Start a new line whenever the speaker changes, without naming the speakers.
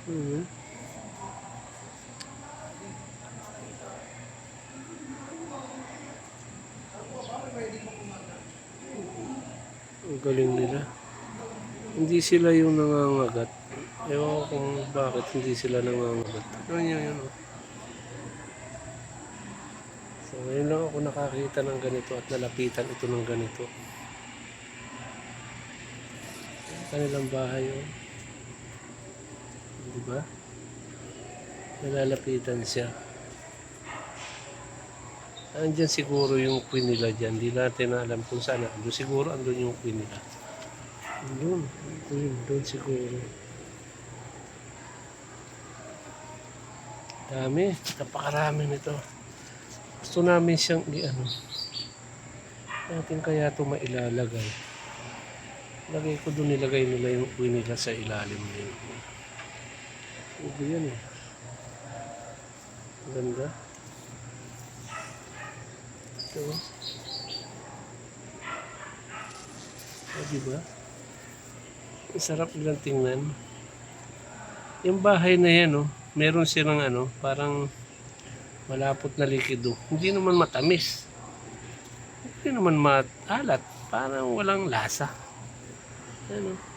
Mhm. Ang galing nila. Hindi sila yung nangangagat. Ewan ko kung bakit hindi sila nangangagat. Ano yun? Oh. So, ngayon lang ako nakakita ng ganito at nalapitan ito ng ganito. Kanilang bahay yun. Diba? Nalalapitan siya. Andyan siguro yung queen nila dyan. Hindi natin alam kung saan. Andun siguro andun yung queen nila. Andun. Queen. Doon siguro. Dami. Napakarami nito. Gusto namin siyang i-ano. Natin kaya ito mailalagay. Lagay ko doon, nilagay nila yung queen nila sa ilalim nila. Ubi yan eh. Ganda. Ito. O, diba? Ang sarap nilang tingnan. Yung bahay na yan, oh, meron silang ano, parang malapot na likido. Hindi naman matamis. Hindi naman maalat. Parang walang lasa. Ano?